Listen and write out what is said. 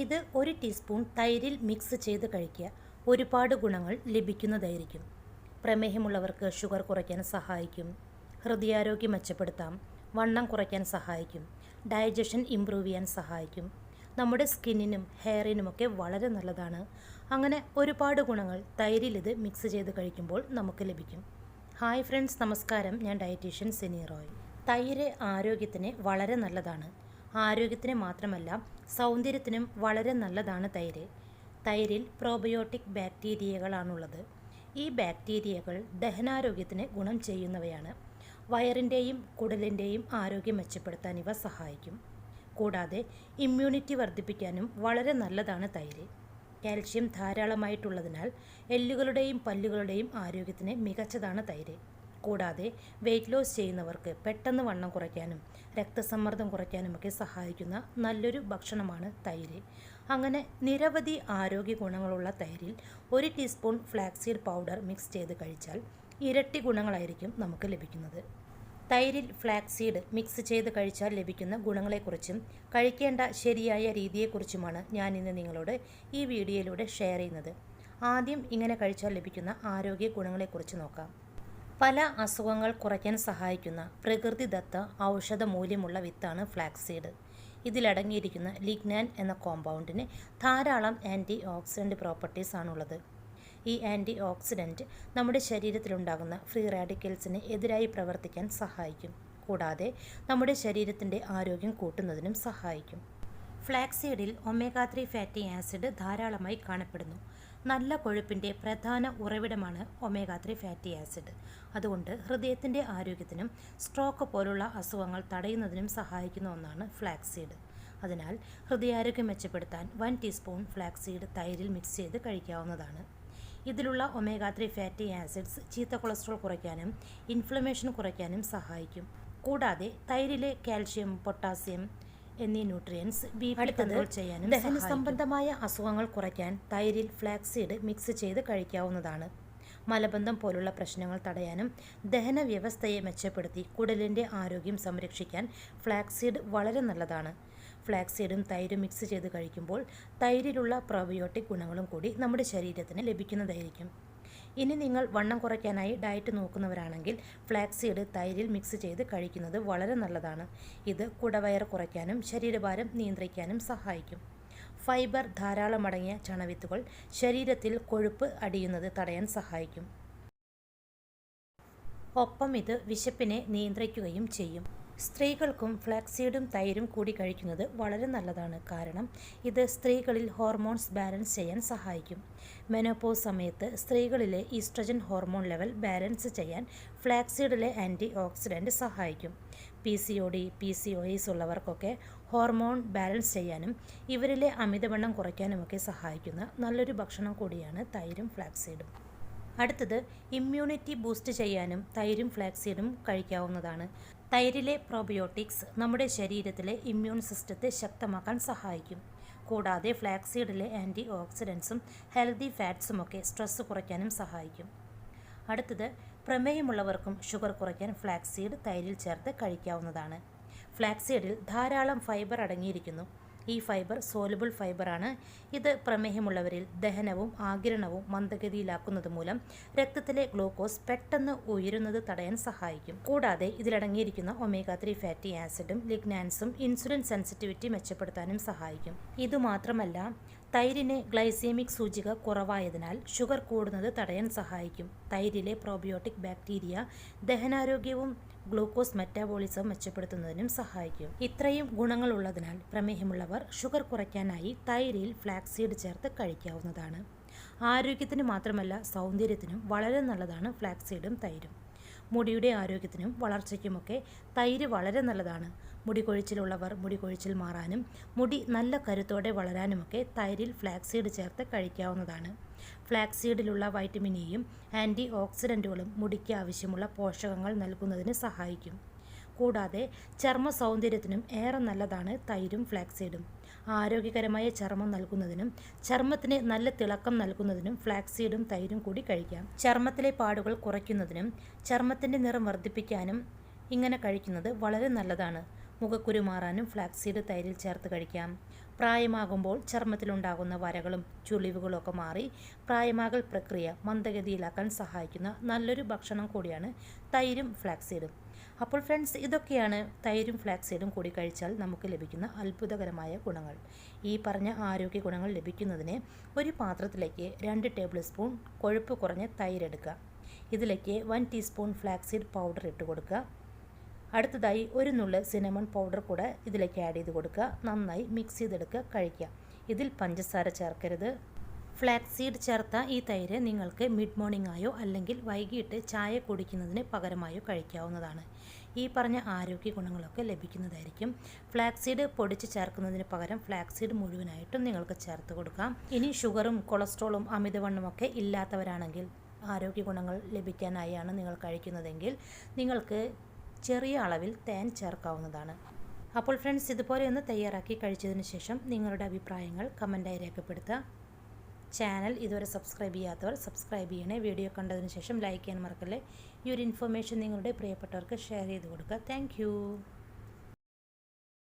ഇത് 1 teaspoon തൈരിൽ mix ചെയ്ത് കഴിക്കുക. ഒരുപാട് ഗുണങ്ങൾ ലഭിക്കുന്നതായിരിക്കും. പ്രമേഹമുള്ളവർക്ക് ഷുഗർ കുറയ്ക്കാൻ സഹായിക്കും. ഹൃദയാരോഗ്യം മെച്ചപ്പെടുത്താം. വണ്ണം കുറയ്ക്കാൻ സഹായിക്കും. ഡൈജഷൻ ഇംപ്രൂവ് ചെയ്യാൻ സഹായിക്കും. നമ്മുടെ സ്കിന്നിനും ഹെയറിനുമൊക്കെ വളരെ നല്ലതാണ്. അങ്ങനെ ഒരുപാട് ഗുണങ്ങൾ തൈരിൽ ഇത് മിക്സ് ചെയ്ത് കഴിക്കുമ്പോൾ നമുക്ക് ലഭിക്കും. ഹായ് ഫ്രണ്ട്സ്, നമസ്കാരം. ഞാൻ ഡയറ്റീഷ്യൻ സിനി റോയ്. തൈര് ആരോഗ്യത്തിന് വളരെ നല്ലതാണ്. ആരോഗ്യത്തിന് മാത്രമല്ല, സൗന്ദര്യത്തിനും വളരെ നല്ലതാണ് തൈര്. തൈരിൽ പ്രോബയോട്ടിക് ബാക്ടീരിയകളാണുള്ളത്. ഈ ബാക്ടീരിയകൾ ദഹനാരോഗ്യത്തിന് ഗുണം ചെയ്യുന്നവയാണ്. വയറിൻ്റെയും കുടലിൻ്റെയും ആരോഗ്യം മെച്ചപ്പെടുത്താൻ ഇവ സഹായിക്കും. കൂടാതെ ഇമ്മ്യൂണിറ്റി വർദ്ധിപ്പിക്കാനും വളരെ നല്ലതാണ് തൈര്. കാൽഷ്യം ധാരാളമായിട്ടുള്ളതിനാൽ എല്ലുകളുടെയും പല്ലുകളുടെയും ആരോഗ്യത്തിന് മികച്ചതാണ് തൈര്. കൂടാതെ വെയ്റ്റ് ലോസ് ചെയ്യുന്നവർക്ക് പെട്ടെന്ന് വണ്ണം കുറയ്ക്കാനും രക്തസമ്മർദ്ദം കുറയ്ക്കാനുമൊക്കെ സഹായിക്കുന്ന നല്ലൊരു ഭക്ഷണമാണ് തൈര്. അങ്ങനെ നിരവധി ആരോഗ്യ ഗുണങ്ങളുള്ള തൈരിൽ 1 ടീസ്പൂൺ ഫ്ലാക്സീഡ് പൗഡർ മിക്സ് ചെയ്ത് കഴിച്ചാൽ ഇരട്ടി ഗുണങ്ങളായിരിക്കും നമുക്ക് ലഭിക്കുന്നത്. തൈരിൽ ഫ്ലാക്സീഡ് മിക്സ് ചെയ്ത് കഴിച്ചാൽ ലഭിക്കുന്ന ഗുണങ്ങളെക്കുറിച്ചും കഴിക്കേണ്ട ശരിയായ രീതിയെക്കുറിച്ചുമാണ് ഞാൻ ഇന്ന് നിങ്ങളോട് ഈ വീഡിയോയിലൂടെ ഷെയർ ചെയ്യുന്നത്. ആദ്യം ഇങ്ങനെ കഴിച്ചാൽ ലഭിക്കുന്ന ആരോഗ്യ ഗുണങ്ങളെക്കുറിച്ച് നോക്കാം. പല അസുഖങ്ങൾ കുറയ്ക്കാൻ സഹായിക്കുന്ന പ്രകൃതിദത്ത ഔഷധ മൂല്യമുള്ള വിത്താണ് ഫ്ലാക്സീഡ്. ഇതിലടങ്ങിയിരിക്കുന്ന ലിഗ്നാൻ എന്ന കോമ്പൗണ്ടിന് ധാരാളം ആൻറ്റി ഓക്സിഡൻറ്റ് പ്രോപ്പർട്ടീസ് ആണുള്ളത്. ഈ ആൻറ്റി ഓക്സിഡൻറ്റ് നമ്മുടെ ശരീരത്തിലുണ്ടാകുന്ന ഫ്രീ റാഡിക്കൽസിന് എതിരായി പ്രവർത്തിക്കാൻ സഹായിക്കും. കൂടാതെ നമ്മുടെ ശരീരത്തിൻ്റെ ആരോഗ്യം കൂട്ടുന്നതിനും സഹായിക്കും. ഫ്ലാക്സീഡിൽ ഒമേഗ 3 ഫാറ്റി ആസിഡ് ധാരാളമായി കാണപ്പെടുന്നു. നല്ല കൊഴുപ്പിൻ്റെ പ്രധാന ഉറവിടമാണ് ഒമേഗ 3 ഫാറ്റി ആസിഡ്. അതുകൊണ്ട് ഹൃദയത്തിൻ്റെ ആരോഗ്യത്തിനും സ്ട്രോക്ക് പോലുള്ള അസുഖങ്ങൾ തടയുന്നതിനും സഹായിക്കുന്ന ഒന്നാണ് ഫ്ലാക്സീഡ്. അതിനാൽ ഹൃദയാരോഗ്യം മെച്ചപ്പെടുത്താൻ 1 ടീസ്പൂൺ ഫ്ലാക്സീഡ് തൈരിൽ മിക്സ് ചെയ്ത് കഴിക്കാവുന്നതാണ്. ഇതിലുള്ള ഒമേഗ 3 ഫാറ്റി ആസിഡ്സ് ചീത്ത കൊളസ്ട്രോൾ കുറയ്ക്കാനും ഇൻഫ്ലമേഷൻ കുറയ്ക്കാനും സഹായിക്കും. കൂടാതെ തൈരിലെ കാൽഷ്യം, പൊട്ടാസ്യം എന്നീ ന്യൂട്രിയൻസ് ബി.പി കൺട്രോൾ ചെയ്യാനും ദഹന സംബന്ധമായ അസുഖങ്ങൾ കുറയ്ക്കാൻ തൈരിൽ ഫ്ലാക്സീഡ് മിക്സ് ചെയ്ത് കഴിക്കാവുന്നതാണ്. മലബന്ധം പോലുള്ള പ്രശ്നങ്ങൾ തടയാനും ദഹന വ്യവസ്ഥയെ മെച്ചപ്പെടുത്തി കുടലിൻ്റെ ആരോഗ്യം സംരക്ഷിക്കാൻ ഫ്ലാക്സീഡ് വളരെ നല്ലതാണ്. ഫ്ലാക്സീഡും തൈരും മിക്സ് ചെയ്ത് കഴിക്കുമ്പോൾ തൈരിലുള്ള പ്രോബയോട്ടിക് ഗുണങ്ങളും കൂടി നമ്മുടെ ശരീരത്തിന് ലഭിക്കുന്നതായിരിക്കും. ഇനി നിങ്ങൾ വണ്ണം കുറയ്ക്കാനായി ഡയറ്റ് നോക്കുന്നവരാണെങ്കിൽ ഫ്ലാക്സീഡ് തൈരിൽ മിക്സ് ചെയ്ത് കഴിക്കുന്നത് വളരെ നല്ലതാണ്. ഇത് കുടവയർ കുറയ്ക്കാനും ശരീരഭാരം നിയന്ത്രിക്കാനും സഹായിക്കും. ഫൈബർ ധാരാളം അടങ്ങിയ ചണവിത്തുകൾ ശരീരത്തിൽ കൊഴുപ്പ് അടിയുന്നത് തടയാൻ സഹായിക്കും. ഒപ്പം ഇത് വിശപ്പിനെ നിയന്ത്രിക്കുകയും ചെയ്യും. സ്ത്രീകൾക്കും ഫ്ലാക്സീഡും തൈരും കൂടി കഴിക്കുന്നത് വളരെ നല്ലതാണ്. കാരണം ഇത് സ്ത്രീകളിൽ ഹോർമോൺസ് ബാലൻസ് ചെയ്യാൻ സഹായിക്കും. മെനോപോസ് സമയത്ത് സ്ത്രീകളിലെ ഈസ്ട്രജൻ ഹോർമോൺ ലെവൽ ബാലൻസ് ചെയ്യാൻ ഫ്ലാക്സീഡിലെ ആൻറ്റി ഓക്സിഡൻറ്റ് സഹായിക്കും. PCOD, PCOS ഉള്ളവർക്കൊക്കെ ഹോർമോൺ ബാലൻസ് ചെയ്യാനും ഇവരിലെ അമിതവണ്ണം കുറയ്ക്കാനുമൊക്കെ സഹായിക്കുന്ന നല്ലൊരു ഭക്ഷണം കൂടിയാണ് തൈരും ഫ്ലാക്സീഡും. അടുത്തത് ഇമ്മ്യൂണിറ്റി ബൂസ്റ്റ് ചെയ്യാനും തൈരും ഫ്ലാക്സീഡും കഴിക്കാവുന്നതാണ്. തൈരിലെ പ്രോബയോട്ടിക്സ് നമ്മുടെ ശരീരത്തിലെ ഇമ്മ്യൂൺ സിസ്റ്റത്തെ ശക്തമാക്കാൻ സഹായിക്കും. കൂടാതെ ഫ്ലാക്സീഡിലെ ആൻറ്റി ഓക്സിഡൻസും ഹെൽത്തി ഫാറ്റ്സുമൊക്കെ സ്ട്രെസ് കുറയ്ക്കാനും സഹായിക്കും. അടുത്തത് പ്രമേഹമുള്ളവർക്കും ഷുഗർ കുറയ്ക്കാൻ ഫ്ലാക്സീഡ് തൈരിൽ ചേർത്ത് കഴിക്കാവുന്നതാണ്. ഫ്ലാക്സീഡിൽ ധാരാളം ഫൈബർ അടങ്ങിയിരിക്കുന്നു. ഈ ഫൈബർ സോലുബിൾ ഫൈബറാണ്. ഇത് പ്രമേഹമുള്ളവരിൽ ദഹനവും ആഗിരണവും മന്ദഗതിയിലാക്കുന്നത് മൂലം രക്തത്തിലെ ഗ്ലൂക്കോസ് പെട്ടെന്ന് ഉയരുന്നത് തടയാൻ സഹായിക്കും. കൂടാതെ ഇതിലടങ്ങിയിരിക്കുന്ന ഒമേഗ 3 ഫാറ്റി ആസിഡും ലിഗ്നാൻസും ഇൻസുലിൻ സെൻസിറ്റിവിറ്റി മെച്ചപ്പെടുത്താനും സഹായിക്കും. ഇതുമാത്രമല്ല, തൈരിന് ഗ്ലൈസേമിക് സൂചിക കുറവായതിനാൽ ഷുഗർ കൂടുന്നത് തടയാൻ സഹായിക്കും. തൈരിലെ പ്രോബയോട്ടിക് ബാക്ടീരിയ ദഹനാരോഗ്യവും ഗ്ലൂക്കോസ് മെറ്റാബോളിസം മെച്ചപ്പെടുത്തുന്നതിനും സഹായിക്കും. ഇത്രയും ഗുണങ്ങളുള്ളതിനാൽ പ്രമേഹമുള്ളവർ ഷുഗർ കുറയ്ക്കാനായി തൈരിൽ ഫ്ലാക്സീഡ് ചേർത്ത് കഴിക്കാവുന്നതാണ്. ആരോഗ്യത്തിന് മാത്രമല്ല, സൗന്ദര്യത്തിനും വളരെ നല്ലതാണ് ഫ്ലാക്സീഡും തൈരും. മുടിയുടെ ആരോഗ്യത്തിനും വളർച്ചയ്ക്കുമൊക്കെ തൈര് വളരെ നല്ലതാണ്. മുടി കൊഴിച്ചിലുള്ളവർ മുടി കൊഴിച്ചിൽ മാറാനും മുടി നല്ല കരുത്തോടെ വളരാനുമൊക്കെ തൈരിൽ ഫ്ലാക്സീഡ് ചേർത്ത് കഴിക്കാവുന്നതാണ്. ഫ്ലാക്സീഡിലുള്ള വൈറ്റമിൻ ഇയും ആൻറ്റി ഓക്സിഡൻറ്റുകളും മുടിക്ക് ആവശ്യമുള്ള പോഷകങ്ങൾ നൽകുന്നതിന് സഹായിക്കും. കൂടാതെ ചർമ്മ സൗന്ദര്യത്തിനും ഏറെ നല്ലതാണ് തൈരും ഫ്ലാക്സീഡും. ആരോഗ്യകരമായ ചർമ്മം നൽകുന്നതിനും ചർമ്മത്തിന് നല്ല തിളക്കം നൽകുന്നതിനും ഫ്ലാക്സീഡും തൈരും കൂടി കഴിക്കാം. ചർമ്മത്തിലെ പാടുകൾ കുറയ്ക്കുന്നതിനും ചർമ്മത്തിൻ്റെ നിറം വർദ്ധിപ്പിക്കാനും ഇങ്ങനെ കഴിക്കുന്നത് വളരെ നല്ലതാണ്. മുഖക്കുരു മാറാനും ഫ്ലാക്സീഡ് തൈരിൽ ചേർത്ത് കഴിക്കാം. പ്രായമാകുമ്പോൾ ചർമ്മത്തിലുണ്ടാകുന്ന വരകളും ചുളിവുകളും ഒക്കെ മാറി പ്രായമാകൽ പ്രക്രിയ മന്ദഗതിയിലാക്കാൻ സഹായിക്കുന്ന നല്ലൊരു ഭക്ഷണം കൂടിയാണ് തൈരും ഫ്ലാക്സീഡും. അപ്പോൾ ഫ്രണ്ട്സ്, ഇതൊക്കെയാണ് തൈരും ഫ്ലാക്സീഡും കൂടി കഴിച്ചാൽ നമുക്ക് ലഭിക്കുന്ന അത്ഭുതകരമായ ഗുണങ്ങൾ. ഈ പറഞ്ഞ ആരോഗ്യ ഗുണങ്ങൾ ലഭിക്കുന്നതിന് ഒരു പാത്രത്തിലേക്ക് 2 ടേബിൾ സ്പൂൺ കൊഴുപ്പ് കുറഞ്ഞ തൈരെടുക്കുക. ഇതിലേക്ക് 1 ടീസ്പൂൺ ഫ്ലാക്സീഡ് പൗഡർ ഇട്ട് കൊടുക്കുക. അടുത്തതായി ഒരു നുള്ള് സിനമൺ പൗഡർ കൂടെ ഇതിലേക്ക് ആഡ് ചെയ്ത് കൊടുക്കുക. നന്നായി മിക്സ് ചെയ്തെടുക്കുക, കഴിക്കുക. ഇതിൽ പഞ്ചസാര ചേർക്കരുത്. ഫ്ലാക്സീഡ് ചേർത്ത ഈ തൈര് നിങ്ങൾക്ക് മിഡ് മോർണിംഗ് ആയോ അല്ലെങ്കിൽ വൈകിട്ട് ചായ കുടിക്കുന്നതിന് പകരമായോ കഴിക്കാവുന്നതാണ്. ഈ പറഞ്ഞ ആരോഗ്യ ഗുണങ്ങളൊക്കെ ലഭിക്കുന്നതായിരിക്കും. ഫ്ലാക്സീഡ് പൊടിച്ച് ചേർക്കുന്നതിന് പകരം ഫ്ലാക്സീഡ് മുഴുവനായിട്ടും നിങ്ങൾക്ക് ചേർത്ത് കൊടുക്കാം. ഇനി ഷുഗറും കൊളസ്ട്രോളും അമിതവണ്ണമൊക്കെ ഇല്ലാത്തവരാണെങ്കിൽ, ആരോഗ്യ ഗുണങ്ങൾ ലഭിക്കാനായാണ് നിങ്ങൾ കഴിക്കുന്നതെങ്കിൽ നിങ്ങൾക്ക് ചെറിയ അളവിൽ തേൻ ചേർക്കാവുന്നതാണ്. അപ്പോൾ ഫ്രണ്ട്സ്, ഇതുപോലെ ഒന്ന് തയ്യാറാക്കി കഴിച്ചതിന് ശേഷം നിങ്ങളുടെ അഭിപ്രായങ്ങൾ കമൻറ്റായി രേഖപ്പെടുത്തുക. ചാനൽ ഇതുവരെ സബ്സ്ക്രൈബ് ചെയ്യാത്തവർ സബ്സ്ക്രൈബ് ചെയ്യണേ. വീഡിയോ കണ്ടതിന് ശേഷം ലൈക്ക് ചെയ്യാൻ മറക്കല്ലേ. ഈ ഒരു ഇൻഫർമേഷൻ നിങ്ങളുടെ പ്രിയപ്പെട്ടവർക്ക് ഷെയർ ചെയ്ത് കൊടുക്കുക. താങ്ക്